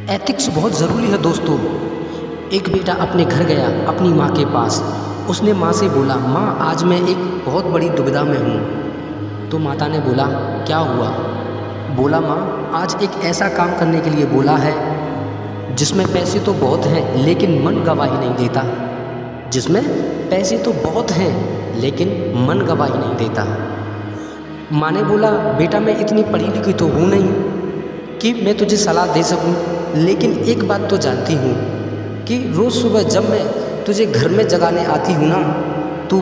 Ethics बहुत ज़रूरी है दोस्तों। एक बेटा अपने घर गया अपनी माँ के पास। उसने माँ से बोला, माँ आज मैं एक बहुत बड़ी दुविधा में हूँ। तो माता ने बोला, क्या हुआ? बोला, माँ आज एक ऐसा काम करने के लिए बोला है जिसमें पैसे तो बहुत हैं लेकिन मन गवाही नहीं देता। जिसमें पैसे तो बहुत हैं लेकिन मन गवाही नहीं देता। माँ ने बोला, बेटा मैं इतनी पढ़ी लिखी तो हूँ नहीं कि मैं तुझे सलाह दे सकूं, लेकिन एक बात तो जानती हूँ कि रोज़ सुबह जब मैं तुझे घर में जगाने आती हूँ ना, तू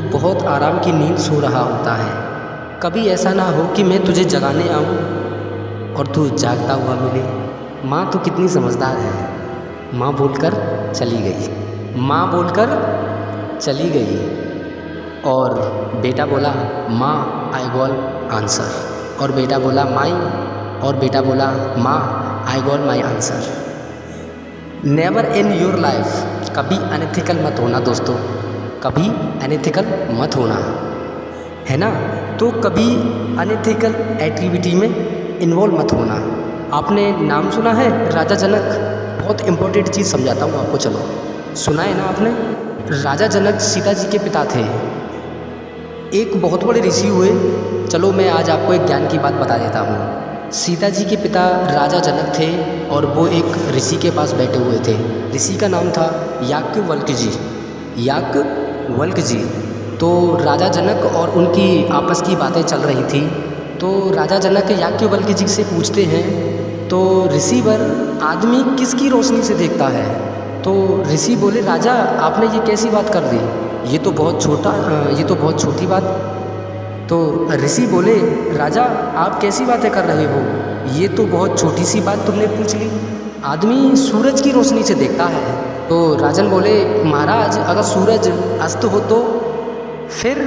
बहुत आराम की नींद सो रहा होता है। कभी ऐसा ना हो कि मैं तुझे जगाने आऊँ और तू जागता हुआ मिले। माँ तो कितनी समझदार है। माँ बोलकर चली गई। माँ बोलकर चली गई और बेटा बोला, माँ आई गॉट आंसर। और बेटा बोला माई, और बेटा बोला माँ I got my answer. Never in your life कभी अनएथिकल मत होना दोस्तों, कभी अनएथिकल मत होना, है ना। तो कभी अनएथिकल एक्टिविटी में इन्वॉल्व मत होना। आपने नाम सुना है राजा जनक? बहुत इम्पोर्टेंट चीज़ समझाता हूँ आपको, चलो। सुना है ना आपने? राजा जनक सीता जी के पिता थे। एक बहुत बड़े ऋषि हुए। चलो मैं आज आपको एक ज्ञान की बात बता देता हूँ। सीता जी के पिता राजा जनक थे और वो एक ऋषि के पास बैठे हुए थे। ऋषि का नाम था याज्ञवल्क्य जी। याज्ञवल्क्य जी। तो राजा जनक और उनकी आपस की बातें चल रही थी। तो राजा जनक याज्ञवल्क्य जी से पूछते हैं, तो ऋषिवर आदमी किसकी रोशनी से देखता है? तो ऋषि बोले, राजा आपने ये कैसी बात कर दी? ये तो बहुत छोटी बात। तो ऋषि बोले, राजा आप कैसी बातें कर रहे हो? ये तो बहुत छोटी सी बात तुमने पूछ ली। आदमी सूरज की रोशनी से देखता है। तो राजन बोले, महाराज अगर सूरज अस्त हो तो फिर?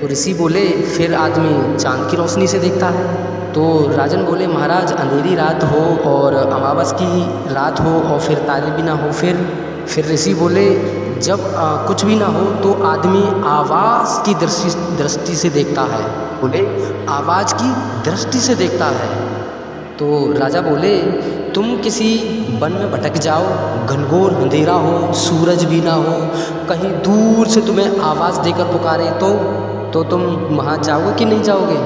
तो ऋषि बोले, फिर आदमी चांद की रोशनी से देखता है। तो राजन बोले, महाराज अंधेरी रात हो और अमावस की रात हो और फिर तारे भी ना हो, फिर ऋषि बोले, जब कुछ भी ना हो तो आदमी आवाज़ की दृष्टि से देखता है। बोले, आवाज़ की दृष्टि से देखता है। तो राजा बोले, तुम किसी वन में भटक जाओ, घनघोर अंधेरा हो, सूरज भी ना हो, कहीं दूर से तुम्हें आवाज़ देकर पुकारे तो तुम वहाँ जाओगे कि नहीं जाओगे?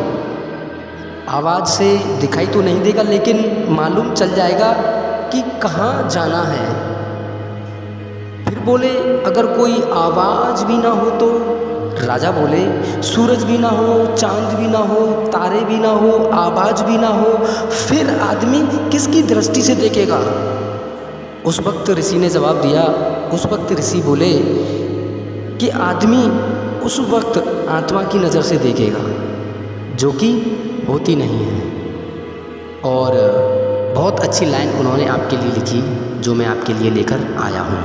आवाज़ से दिखाई तो नहीं देगा लेकिन मालूम चल जाएगा कि कहाँ जाना है। फिर बोले, अगर कोई आवाज़ भी ना हो तो? राजा बोले, सूरज भी ना हो, चांद भी ना हो, तारे भी ना हो, आवाज़ भी ना हो, फिर आदमी किसकी दृष्टि से देखेगा? उस वक्त ऋषि ने जवाब दिया, उस वक्त ऋषि बोले कि आदमी उस वक्त आत्मा की नज़र से देखेगा, जो कि होती नहीं है। और बहुत अच्छी लाइन उन्होंने आपके लिए लिखी जो मैं आपके लिए लेकर आया हूँ।